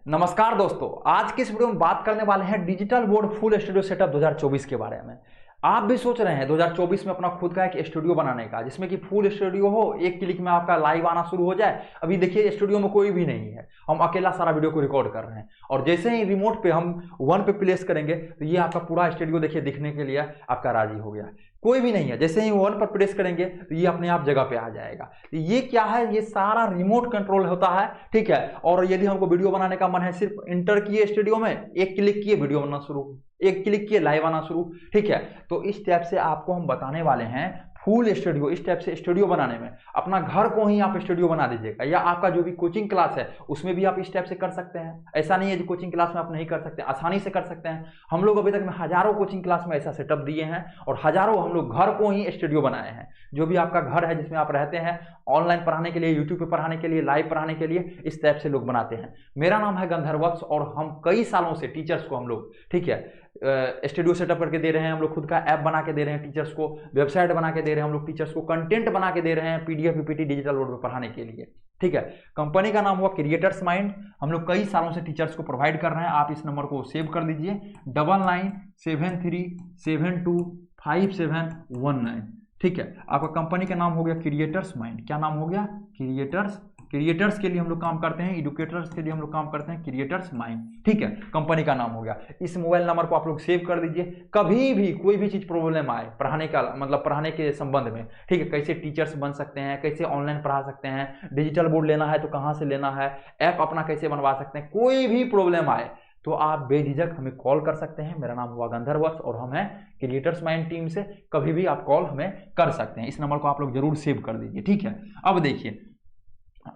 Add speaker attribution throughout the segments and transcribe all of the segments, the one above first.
Speaker 1: नमस्कार दोस्तों, आज की इस वीडियो में बात करने वाले हैं digital board full studio setup 2024 के बारे में। आप भी सोच रहे हैं 2024 में अपना खुद का एक स्टूडियो बनाने का, जिसमें कि फुल स्टूडियो हो, एक क्लिक में आपका लाइव आना शुरू हो जाए। अभी देखिए स्टूडियो में कोई भी नहीं है, हम अकेला सारा वीडियो को रिकॉर्ड कर रहे हैं और जैसे ही रिमोट पे हम वन पे प्लेस करेंगे तो ये आपका पूरा स्टूडियो देखिए दिखने के लिए आपका राजी हो गया। कोई भी नहीं है, जैसे ही वन पर प्रेस करेंगे तो ये अपने आप जगह पे आ जाएगा। तो ये क्या है, ये सारा रिमोट कंट्रोल होता है, ठीक है। और यदि हमको वीडियो बनाने का मन है, सिर्फ इंटर किए स्टूडियो में, एक क्लिक किए वीडियो बनना शुरू, एक क्लिक किए लाइव आना शुरू, ठीक है। तो इस टाइप से आपको हम बताने वाले हैं फुल स्टूडियो। इस टाइप से स्टूडियो बनाने में अपना घर को ही आप स्टूडियो बना दीजिएगा, या आपका जो भी कोचिंग क्लास है उसमें भी आप इस टाइप से कर सकते हैं। ऐसा नहीं है कि कोचिंग क्लास में आप नहीं कर सकते, आसानी से कर सकते हैं। हम लोग अभी तक में हजारों कोचिंग क्लास में ऐसा सेटअप दिए हैं और हजारों हम लोग घर को ही स्टूडियो बनाए हैं। जो भी आपका घर है जिसमें आप रहते हैं, ऑनलाइन पढ़ाने के लिए, यूट्यूब पे पढ़ाने के लिए, लाइव पढ़ाने के लिए, इस टाइप से लोग बनाते हैं। मेरा नाम है गंधर्वक्स और हम कई सालों से टीचर्स को हम लोग, ठीक है, स्टूडियो सेटअप करके दे रहे हैं। हम लोग खुद का ऐप बना के दे रहे हैं टीचर्स को, वेबसाइट बना के दे रहे हैं हम लोग टीचर्स को, कंटेंट बना के दे रहे हैं पीडीएफ पीपीटी डिजिटल बोर्ड में पढ़ाने के लिए, ठीक है। कंपनी का नाम हुआ क्रिएटर्स माइंड। हम लोग कई सालों से टीचर्स को प्रोवाइड कर रहे हैं। आप इस नंबर को सेव कर लीजिए, 9973725719, ठीक है। आपका कंपनी का नाम हो गया क्रिएटर्स माइंड। क्या नाम हो गया? क्रिएटर्स के लिए हम लोग काम करते हैं, एजुकेटर्स के लिए हम लोग काम करते हैं, क्रिएटर्स माइंड, ठीक है। कंपनी का नाम हो गया। इस मोबाइल नंबर को आप लोग सेव कर दीजिए। कभी भी कोई भी चीज प्रॉब्लम आए पढ़ाने का, मतलब पढ़ाने के संबंध में, ठीक है, कैसे टीचर्स बन सकते हैं, कैसे ऑनलाइन पढ़ा सकते हैं, डिजिटल बोर्ड लेना है तो कहाँ से लेना है, ऐप अपना कैसे बनवा सकते हैं, कोई भी प्रॉब्लम आए तो आप बेझिझक हमें कॉल कर सकते हैं। मेरा नाम हुआ गंधर्वक्स और हम हैं क्रिएटर्स माइंड टीम से। कभी भी आप कॉल हमें कर सकते हैं। इस नंबर को आप लोग जरूर सेव कर दीजिए, ठीक है। अब देखिए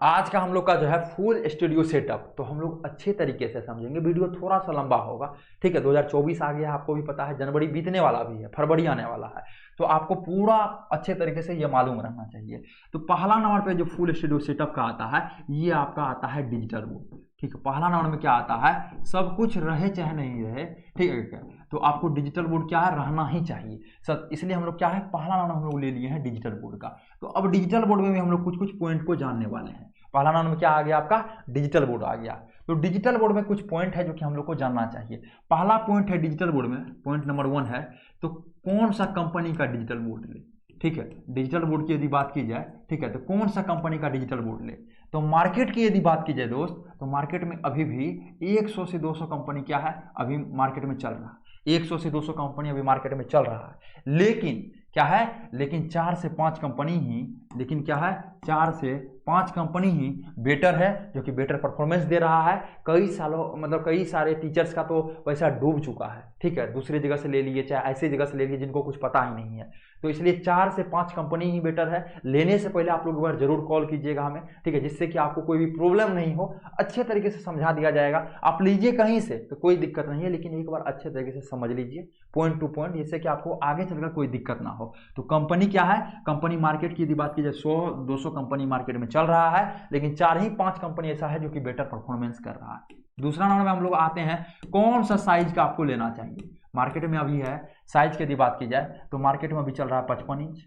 Speaker 1: आज का हम लोग का जो है फुल स्टूडियो सेटअप, तो हम लोग अच्छे तरीके से समझेंगे। वीडियो थोड़ा सा लंबा होगा, ठीक है। 2024 आ गया, आपको भी पता है, जनवरी बीतने वाला भी है, फरवरी आने वाला है, तो आपको पूरा अच्छे तरीके से ये मालूम रहना चाहिए। तो पहला नंबर पे जो फुल स्टूडियो सेटअप का आता है, ये आपका आता है डिजिटल बोर्ड, ठीक है। पहला नंबर में क्या आता है, सब कुछ रहे चाहे नहीं रहे, ठीक है क्या, तो आपको डिजिटल बोर्ड क्या है, रहना ही चाहिए सर। इसलिए हम लोग क्या है, पहला नंबर हम लोग ले लिए हैं डिजिटल बोर्ड का। तो अब डिजिटल बोर्ड में भी हम लोग कुछ कुछ पॉइंट को जानने वाले हैं। पहला नंबर में क्या आ गया, आपका डिजिटल बोर्ड आ गया। तो डिजिटल बोर्ड में कुछ पॉइंट है जो कि हम लोग को जानना चाहिए। पहला पॉइंट है डिजिटल बोर्ड में, पॉइंट नंबर 1 है, तो कौन सा कंपनी का डिजिटल बोर्ड ले, ठीक है। डिजिटल बोर्ड की यदि बात की जाए, ठीक है, तो कौन सा कंपनी का डिजिटल बोर्ड ले। तो मार्केट की यदि बात की जाए दोस्त, तो मार्केट में अभी भी 100 से 200 कंपनी क्या है, अभी मार्केट में चल रहा है। 100 से 200 कंपनी अभी मार्केट में चल रहा है, लेकिन क्या है, लेकिन 4 से 5 कंपनी ही, लेकिन क्या है, 4 से 5 कंपनी ही बेटर है, जो कि बेटर परफॉर्मेंस दे रहा है। कई सालों, मतलब कई सारे टीचर्स का तो पैसा डूब चुका है, ठीक है, दूसरी जगह से ले लिए चाहे ऐसी जगह से ले लिए जिनको कुछ पता ही नहीं है। तो इसलिए 4 से 5 कंपनी ही बेटर है। लेने से पहले आप लोग एक बार जरूर कॉल कीजिएगा हमें, ठीक है, जिससे कि आपको कोई भी प्रॉब्लम नहीं हो, अच्छे तरीके से समझा दिया जाएगा। आप लीजिए कहीं से तो कोई दिक्कत नहीं है, लेकिन एक बार अच्छे तरीके से समझ लीजिए पॉइंट टू पॉइंट, जिससे कि आपको आगे चलकर कोई दिक्कत ना हो। तो कंपनी क्या है, कंपनी मार्केट की यदि बात की जाए 100-200 कंपनी मार्केट में चल रहा है, लेकिन 4 ही 5 कंपनी ऐसा है जो कि बेटर परफॉर्मेंस कर रहा है। दूसरा नंबर में हम लोग आते हैं, कौन सा साइज का आपको लेना चाहिए। मार्केट में अभी है, साइज की यदि बात की जाए तो मार्केट में अभी चल रहा है 55 इंच,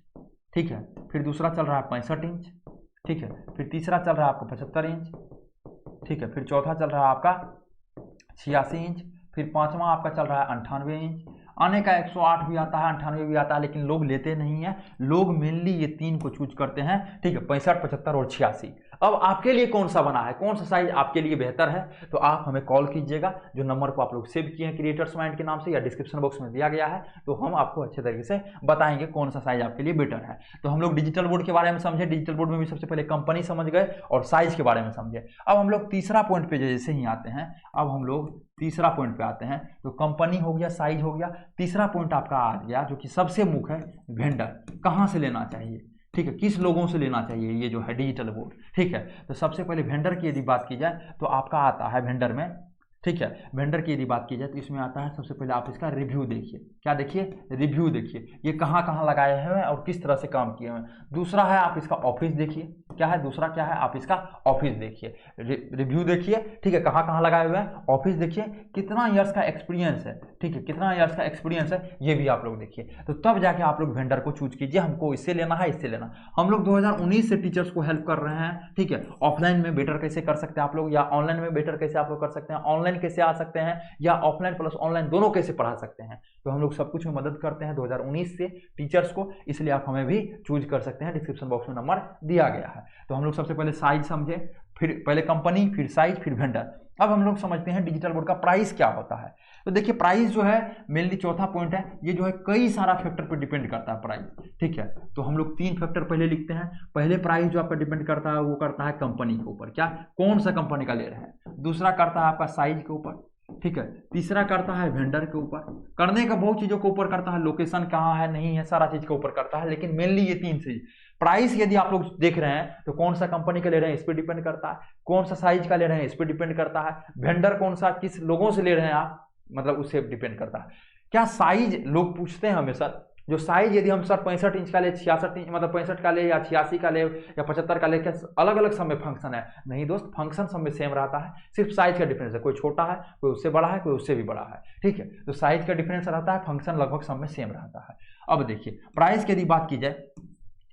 Speaker 1: ठीक है। फिर दूसरा चल रहा है 65 इंच, ठीक है। फिर तीसरा चल रहा है आपका 75 इंच, ठीक है। फिर चौथा चल रहा है आपका 86 इंच। फिर पांचवा आपका चल रहा है 98 इंच। आने का 108 भी आता है, 98 भी आता है, लेकिन लोग लेते नहीं है। लोग मेनली ये 3 को चूज करते हैं, ठीक है, 65, 75 और 86। अब आपके लिए कौन सा बना है, कौन सा साइज आपके लिए बेहतर है, तो आप हमें कॉल कीजिएगा। जो नंबर को आप लोग सेव किए हैं क्रिएटर्स माइंड के नाम से, या डिस्क्रिप्शन बॉक्स में दिया गया है, तो हम आपको अच्छे तरीके से बताएंगे कौन सा साइज आपके लिए बेटर है। तो हम लोग डिजिटल बोर्ड के बारे में समझे, डिजिटल बोर्ड में भी सबसे पहले कंपनी समझ गए और साइज के बारे में समझे। अब हम लोग तीसरा पॉइंट पे जैसे ही आते हैं, अब हम लोग तीसरा पॉइंट पे आते हैं। तो कंपनी हो गया, साइज हो गया, तीसरा पॉइंट आपका आ गया जो कि सबसे मुख्य है, वेंडर कहाँ से लेना चाहिए, ठीक है, किस लोगों से लेना चाहिए ये जो है डिजिटल बोर्ड, ठीक है। तो सबसे पहले वेंडर की यदि बात की जाए तो आपका आता है वेंडर में ठीक है। वेंडर की यदि बात की जाए तो इसमें आता है सबसे पहले आप इसका रिव्यू देखिए, क्या देखिए, रिव्यू देखिए, ये कहाँ कहाँ लगाए हुए हैं और किस तरह से काम किए हुए हैं। दूसरा है आप इसका ऑफिस देखिए, क्या है दूसरा, क्या है आप इसका ऑफिस देखिए, रिव्यू देखिए, ठीक है, कहाँ कहाँ लगाए हुए हैं, ऑफिस देखिए, कितना ईयर्स का एक्सपीरियंस है, ठीक है, कितना ईयर्स का एक्सपीरियंस है ये भी आप लोग देखिए। तो तब जाके आप लोग वेंडर को चूज कीजिए, हमको इससे लेना है, इससे लेना। हम लोग 2019 से टीचर्स को हेल्प कर रहे हैं, ठीक है। ऑफलाइन में बेटर कैसे कर सकते हैं आप लोग, या ऑनलाइन में बेटर कैसे आप लोग कर सकते हैं, ऑनलाइन कैसे आ सकते हैं, या ऑफलाइन प्लस ऑनलाइन दोनों कैसे पढ़ा सकते हैं, तो हम लोग सब कुछ में मदद करते हैं 2019 से टीचर्स को, इसलिए आप हमें भी चूज कर सकते हैं। डिस्क्रिप्शन बॉक्स में नंबर दिया गया है। तो हम लोग सबसे पहले साइज समझे, फिर पहले कंपनी, फिर साइज, फिर वेंडर। अब हम लोग समझते हैं डिजिटल बोर्ड का प्राइस क्या होता है। तो देखिए प्राइस जो है मेनली चौथा पॉइंट है, ये जो है कई सारा फैक्टर पर डिपेंड करता है प्राइस, ठीक है। तो हम लोग 3 फैक्टर पहले लिखते हैं। पहले प्राइस जो आपका डिपेंड करता है वो करता है कंपनी के ऊपर, क्या, कौन सा कंपनी का ले रहे हैं। दूसरा करता है आपका साइज के ऊपर, ठीक है। तीसरा करता है वेंडर के ऊपर, करने का बहुत चीजों के ऊपर करता है, लोकेशन कहाँ है नहीं है सारा चीज के ऊपर करता है, लेकिन मेनली ये 3 चीज। प्राइस यदि आप लोग देख रहे हैं तो कौन सा कंपनी का ले रहे हैं इस पर डिपेंड करता है, कौन सा साइज का ले रहे हैं इस पर डिपेंड करता है, वेंडर कौन सा किस लोगों से ले रहे हैं आप, मतलब उससे डिपेंड करता है। क्या साइज लोग पूछते हैं हमेशा, जो साइज यदि हम सर 65 इंच का ले, 66 इंच मतलब 65 का ले, या 86 का ले, या 75 का ले, क्या अलग अलग सब में फंक्शन है? नहीं दोस्त, फंक्शन सब में सेम रहता है, सिर्फ साइज का डिफरेंस है। कोई छोटा है, कोई उससे बड़ा है, कोई उससे भी बड़ा है, ठीक है। तो साइज का डिफरेंस रहता है, फंक्शन लगभग सब में सेम रहता है। अब देखिए प्राइस की यदि बात की जाए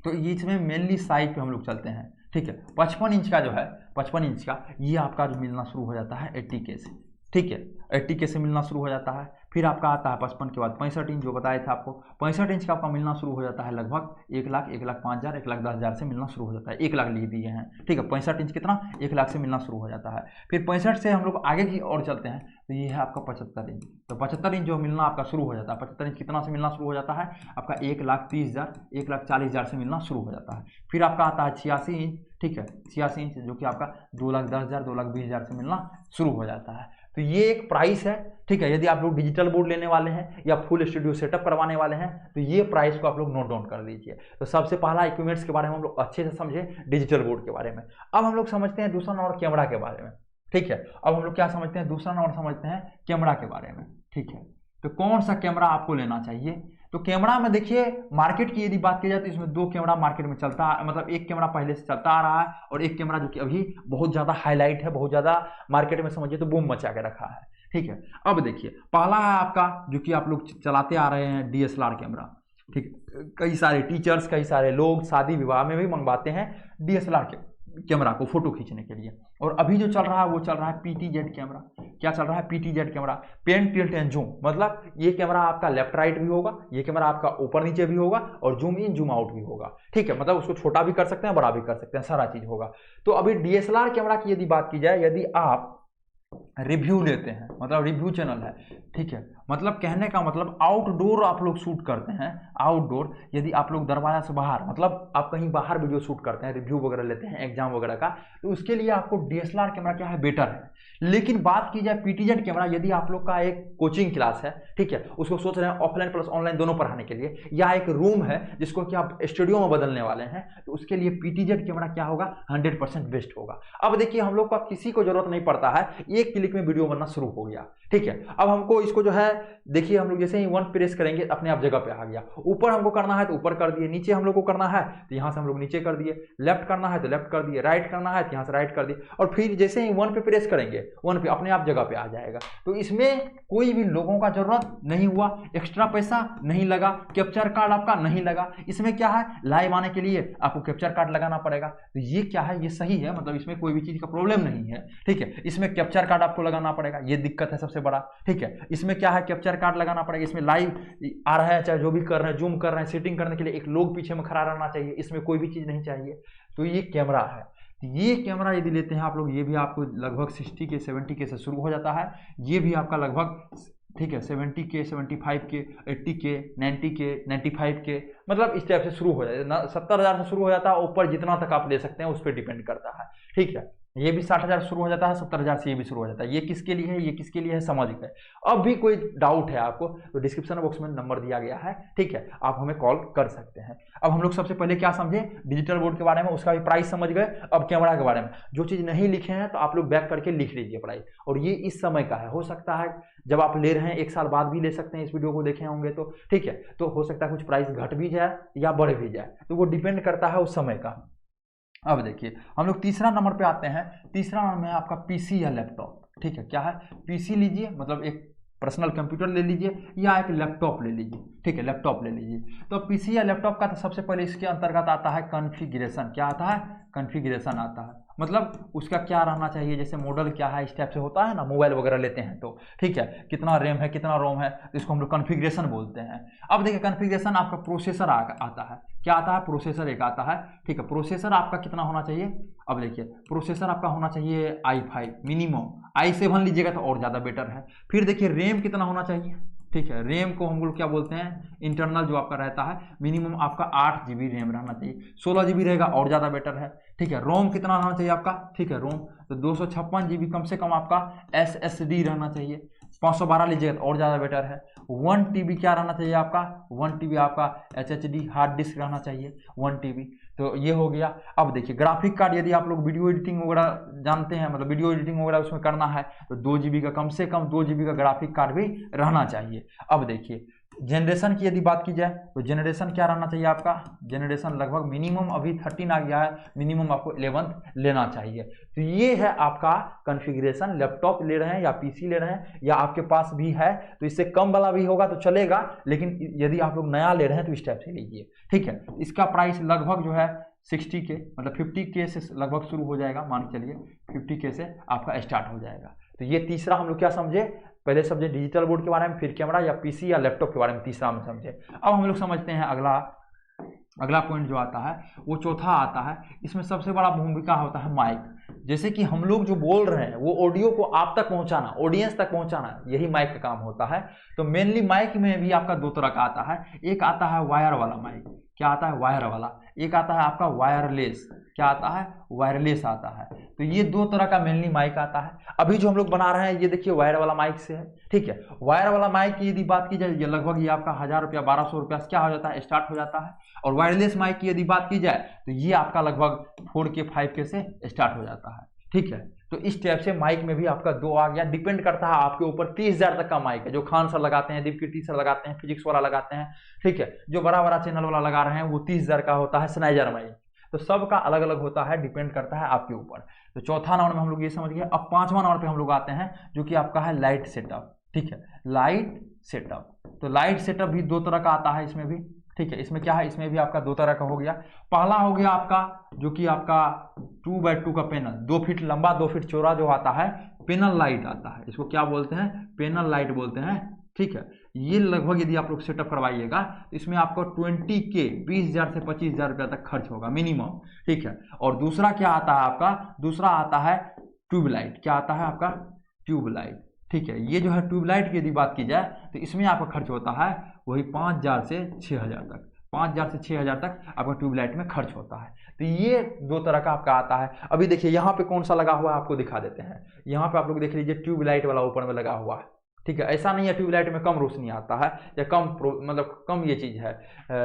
Speaker 1: तो इसमें मेनली साइज पे हम लोग चलते हैं, ठीक है। 55 इंच का जो है, 55 इंच का ये आपका जो मिलना शुरू हो जाता है 80K से, ठीक है, 80K से मिलना शुरू हो जाता है। फिर आपका आता है 55 के बाद 65 इंच, जो बताया था आपको, 65 इंच का आपका मिलना शुरू हो जाता है लगभग 1 लाख, 1,05,000, 1,10,000 से मिलना शुरू हो जाता है। 1 लाख लिख दिए हैं, ठीक है। 65 इंच कितना, 1 लाख से मिलना शुरू हो जाता है। फिर 65 से हम लोग आगे की ओर चलते हैं तो ये है आपका 75 इंच। तो 75 इंच जो मिलना आपका शुरू हो जाता है, 75 इंच कितना से मिलना शुरू हो जाता है आपका 1,30,000, 1,40,000 से मिलना शुरू हो जाता है। फिर आपका आता है 86 इंच, ठीक है, 86 इंच जो कि आपका 2,10,000, 2,20,000 से मिलना शुरू हो जाता है। तो ये एक प्राइस है, ठीक है। यदि आप लोग डिजिटल बोर्ड लेने वाले हैं या फुल स्टूडियो सेटअप करवाने वाले हैं तो ये प्राइस को आप लोग नोट डाउन कर लीजिए। तो सबसे पहला इक्विपमेंट्स के बारे में हम लोग अच्छे से समझे, डिजिटल बोर्ड के बारे में। अब हम लोग समझते हैं दूसरा नंबर कैमरा के बारे में, ठीक है। अब हम लोग क्या समझते हैं, दूसरा नंबर समझते हैं कैमरा के बारे में, ठीक है। तो कौन सा कैमरा आपको लेना चाहिए, तो कैमरा में देखिए मार्केट की यदि बात की जाए तो इसमें 2 कैमरा मार्केट में चलता है, मतलब एक कैमरा पहले से चलता आ रहा है और एक कैमरा जो कि अभी बहुत ज़्यादा हाईलाइट है, बहुत ज़्यादा मार्केट में समझिए तो बूम मचा के रखा है, ठीक है। अब देखिए पहला है आपका जो कि आप लोग चलाते आ रहे हैं DSLR कैमरा, ठीक। कई सारे टीचर्स, कई सारे लोग शादी विवाह में भी मंगवाते हैं DSLR कैमरा को फोटो खींचने के लिए। और अभी जो चल रहा है वो चल रहा है PTZ कैमरा। क्या चल रहा है, PTZ camera, pan tilt and zoom. मतलब ये कैमरा आपका लेफ्ट राइट भी होगा, ये कैमरा आपका ऊपर नीचे भी होगा और जूम इन जूम आउट भी होगा, ठीक है। मतलब उसको छोटा भी कर सकते हैं, बड़ा भी कर सकते हैं, सारा चीज होगा। तो अभी DSLR कैमरा की यदि बात की जाए, यदि आप रिव्यू लेते हैं, मतलब रिव्यू चैनल है, ठीक है, मतलब कहने का मतलब आउटडोर आप लोग शूट करते हैं, आउटडोर यदि आप लोग दरवाजा से बाहर, मतलब आप कहीं बाहर वीडियो शूट करते हैं, रिव्यू वगैरह लेते हैं एग्जाम वगैरह का, तो उसके लिए आपको DSLR कैमरा क्या है, बेटर है। लेकिन बात की जाए PTZ कैमरा, यदि आप लोग का एक कोचिंग क्लास है, ठीक है, उसको सोच रहे हैं ऑफलाइन प्लस ऑनलाइन दोनों पढ़ाने के लिए, या एक रूम है जिसको कि आप स्टूडियो में बदलने वाले हैं, तो उसके लिए PTZ कैमरा क्या होगा, 100% बेस्ट होगा। अब देखिए हम लोग का किसी को जरूरत नहीं पड़ता है, एक क्लिक में वीडियो बनना शुरू हो गया, ठीक है। अब हमको इसको जो है देखिए हम लोग जैसे ही 1 प्रेस करेंगे अपने आप जगह पे आ गया। ऊपर हमको करना है तो ऊपर कर दिए, नीचे हम लोग को करना है तो यहाँ से हम लोग नीचे कर दिए, लेफ्ट करना है तो लेफ्ट कर दिए, राइट करना है तो यहाँ से राइट कर दिए। और फिर जैसे ही 1 पे प्रेस करेंगे 1 पे अपने आप जगह पे आ जाएगा। तो इसमें कोई भी लोगों का जरूरत नहीं हुआ, एक्स्ट्रा पैसा नहीं लगा, कैप्चर कार्ड आपका नहीं लगा। इसमें क्या है, लाइव आने के लिए आपको कैप्चर कार्ड लगाना पड़ेगा। तो ये क्या है, ये सही है, मतलब इसमें कोई भी चीज का प्रॉब्लम नहीं है, ठीक है। इसमें कैप्चर कार्ड आपको लगाना पड़ेगा, ये दिक्कत है सबसे बड़ा, ठीक है। इसमें क्या है, कैप्चर कार्ड लगाना पड़ेगा। इसमें लाइव आ रहा है, चाहे जो भी कर रहे हैं, जूम कर रहे हैं, सेटिंग करने के लिए एक लोग पीछे में खड़ा रहना चाहिए, इसमें कोई भी चीज नहीं चाहिए। तो ये कैमरा है। तो ये कैमरा यदि लेते हैं आप लोग, ये भी आपको लगभग 60K 70K से शुरू हो जाता है। ये भी आपका लगभग, ठीक है, 70K 75K 80K 90K 95K, मतलब इस टाइप से शुरू हो जाता है। 70,000 से शुरू हो जाता है, ऊपर जितना तक आप ले सकते हैं उस पर डिपेंड करता है, ठीक है। ये भी 60,000 शुरू हो जाता है, 70,000 से ये भी शुरू हो जाता है। ये किसके लिए है, ये किसके लिए है, समझ गए। अब भी कोई डाउट है आपको तो डिस्क्रिप्शन बॉक्स में नंबर दिया गया है, ठीक है, आप हमें कॉल कर सकते हैं। अब हम लोग सबसे पहले क्या समझे, डिजिटल बोर्ड के बारे में, उसका भी प्राइस समझ गए। अब कैमरा के बारे में जो चीज़ नहीं लिखे हैं तो आप लोग बैक करके लिख लीजिए प्राइस, और ये इस समय का है। हो सकता है जब आप ले रहे हैं 1 साल बाद भी ले सकते हैं, इस वीडियो को देखे होंगे तो, ठीक है, तो हो सकता है कुछ प्राइस घट भी जाए या बढ़ भी जाए, तो वो डिपेंड करता है उस समय का। अब देखिए हम लोग तीसरा नंबर पे आते हैं। तीसरा नंबर में आपका पीसी या लैपटॉप, ठीक है, क्या है, पीसी लीजिए, मतलब एक पर्सनल कंप्यूटर ले लीजिए या एक लैपटॉप ले लीजिए, ठीक है, लैपटॉप ले लीजिए। तो पीसी या लैपटॉप का तो सबसे पहले इसके अंतर्गत आता है कॉन्फ़िगरेशन। क्या आता है, कॉन्फ़िगरेशन आता है, मतलब उसका क्या रहना चाहिए, जैसे मॉडल क्या है, इस टाइप से होता है ना, मोबाइल वगैरह लेते हैं तो, ठीक है, कितना रैम है, कितना रोम है, तो इसको हम लोग कॉन्फ़िगरेशन बोलते हैं। अब देखिए कॉन्फ़िगरेशन आपका प्रोसेसर आता है, क्या आता है, प्रोसेसर एक आता है, ठीक है। प्रोसेसर आपका कितना होना चाहिए, अब देखिए प्रोसेसर आपका होना चाहिए i5 मिनिमम, i7 लीजिएगा तो और ज़्यादा बेटर है। फिर देखिए रैम कितना होना चाहिए, ठीक है, रैम को हम लोग क्या बोलते हैं, इंटरनल जो आपका रहता है, मिनिमम आपका 8 GB रैम रहना चाहिए, 16 GB रहेगा और ज़्यादा बेटर है, ठीक है। रोम कितना रहना चाहिए आपका, ठीक है, रोम तो 256 GB कम से कम आपका SSD रहना चाहिए, 512 लीजिएगा तो और ज़्यादा बेटर है। 1 TB क्या रहना चाहिए आपका, 1 TB आपका HDD हार्ड डिस्क रहना चाहिए, 1 TB, तो ये हो गया। अब देखिए ग्राफिक कार्ड, यदि आप लोग वीडियो एडिटिंग वगैरह जानते हैं, मतलब वीडियो एडिटिंग वगैरह उसमें करना है तो 2 GB का, कम से कम 2 GB का ग्राफिक कार्ड भी रहना चाहिए। अब देखिए जनरेशन की यदि बात की जाए तो जनरेशन क्या रहना चाहिए आपका, जनरेशन लगभग मिनिमम अभी 13 आ गया है, मिनिमम आपको 11th लेना चाहिए। तो ये है आपका कॉन्फ़िगरेशन। लैपटॉप ले रहे हैं या पीसी ले रहे हैं या आपके पास भी है तो इससे कम वाला भी होगा तो चलेगा, लेकिन यदि आप लोग नया ले रहे हैं तो इस टाइप से लीजिए, ठीक है। इसका प्राइस लगभग जो है 60K, मतलब 50K से लगभग शुरू हो जाएगा, मान के चलिए 50K से आपका स्टार्ट हो जाएगा। तो ये तीसरा हम लोग क्या समझे, पहले समझे डिजिटल बोर्ड के बारे में, फिर कैमरा या पीसी या लैपटॉप के बारे में तीसरा हम समझे। अब हम लोग समझते हैं अगला पॉइंट जो आता है वो चौथा आता है। इसमें सबसे बड़ा भूमिका होता है माइक। जैसे कि हम लोग जो बोल रहे हैं वो ऑडियो को आप तक पहुंचाना, ऑडियंस तक पहुंचाना, यही माइक का काम होता है। तो मेनली माइक में भी आपका 2 तरह का आता है, एक आता है वायर वाला माइक, क्या आता है, वायर वाला, एक आता है आपका वायरलेस, क्या आता है, वायरलेस आता है। तो ये 2 तरह का मेनली माइक आता है। अभी जो हम लोग बना रहे हैं ये देखिए वायर वाला माइक से है, ठीक है। वायर वाला माइक की यदि बात की जाए ये लगभग ये आपका 1000 रुपया 1200 रुपया से क्या हो जाता है, स्टार्ट हो जाता है। और वायरलेस माइक की यदि बात की जाए तो ये आपका लगभग 4K 5K से स्टार्ट हो जाता है, ठीक है। तो इस टाइप से माइक में भी आपका 2 आ गया, डिपेंड करता है आपके ऊपर। 30,000 तक का माइक है जो खान सर लगाते हैं, दीपकीर्ति सर लगाते हैं, फिजिक्स वाला लगाते हैं, ठीक है। जो बड़ा बड़ा चैनल वाला लगा रहे हैं वो 30,000 का होता है सनाइजर माइक। तो सबका अलग अलग होता है, डिपेंड करता है आपके ऊपर। तो चौथा नंबर में हम लोग ये समझ गए। अब 5वां नंबर पे हम लोग आते हैं जो कि आपका है लाइट सेटअप, ठीक है, लाइट सेटअप। तो लाइट सेटअप भी 2 तरह का आता है इसमें भी, ठीक है। इसमें क्या है, इसमें भी आपका 2 तरह का हो गया। पहला हो गया आपका जो कि आपका 2x2 का पैनल, 2 फीट लंबा 2 फीट चौड़ा जो आता है, पैनल लाइट आता है, इसको क्या बोलते हैं, पैनल लाइट बोलते हैं, ठीक है। ये लगभग यदि आप लोग सेटअप करवाइएगा तो इसमें आपको 20K 20,000 से 25,000 रुपया तक खर्च होगा मिनिमम, ठीक है। और दूसरा क्या आता है आपका, दूसरा आता है ट्यूबलाइट, क्या आता है आपका, ट्यूबलाइट, ठीक है। ये जो है ट्यूबलाइट की यदि बात की जाए तो इसमें आपका खर्च होता है वही 5,000 से 6,000 तक, 5,000 से 6,000 तक आपका ट्यूबलाइट में खर्च होता है। तो ये 2 तरह का आपका आता है। अभी देखिए यहाँ पे कौन सा लगा हुआ है आपको दिखा देते हैं। यहाँ पे आप लोग देख लीजिए ट्यूबलाइट वाला ऊपर में लगा हुआ है, ठीक है। ऐसा नहीं है ट्यूबलाइट में कम रोशनी आता है या मतलब कम ये चीज़ है,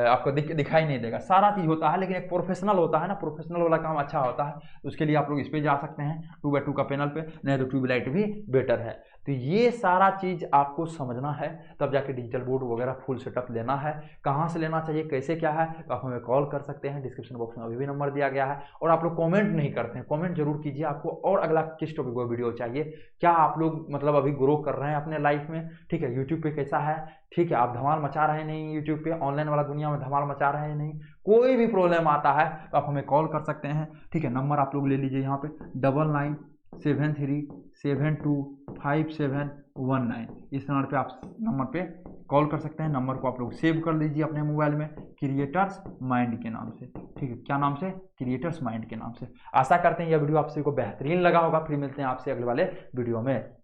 Speaker 1: आपको दिखाई नहीं देगा, सारा चीज़ होता है। लेकिन एक प्रोफेशनल होता है ना, प्रोफेशनल वाला काम अच्छा होता है, तो उसके लिए आप लोग इस पर जा सकते हैं 2x2 का पैनल पे, नहीं तो ट्यूबलाइट भी बेटर है। तो ये सारा चीज़ आपको समझना है, तब जाके डिजिटल बोर्ड वगैरह फुल सेटअप लेना है। कहाँ से लेना चाहिए, कैसे क्या है, तो आप हमें कॉल कर सकते हैं, डिस्क्रिप्शन बॉक्स में अभी भी नंबर दिया गया है। और आप लोग कमेंट नहीं करते हैं, कमेंट जरूर कीजिए आपको और अगला किस टॉपिक पर वीडियो चाहिए, क्या आप लोग मतलब अभी ग्रो कर रहे हैं अपने लाइफ में, ठीक है। यूट्यूब पे कैसा है, ठीक है, आप धमाल मचा रहे हैं नहीं, यूट्यूब पे ऑनलाइन वाला दुनिया में धमाल मचा रहे हैं नहीं, कोई भी प्रॉब्लम आता है तो आप हमें कॉल कर सकते हैं, ठीक है। नंबर आप लोग ले लीजिए यहाँ पे 9973725719, इस नंबर पे आप नंबर पे कॉल कर सकते हैं। नंबर को आप लोग सेव कर लीजिए अपने मोबाइल में क्रिएटर्स माइंड के नाम से, ठीक है। क्या नाम से, क्रिएटर्स माइंड के नाम से। आशा करते हैं यह वीडियो आप सभी को बेहतरीन लगा होगा। फिर मिलते हैं आपसे अगले वाले वीडियो में।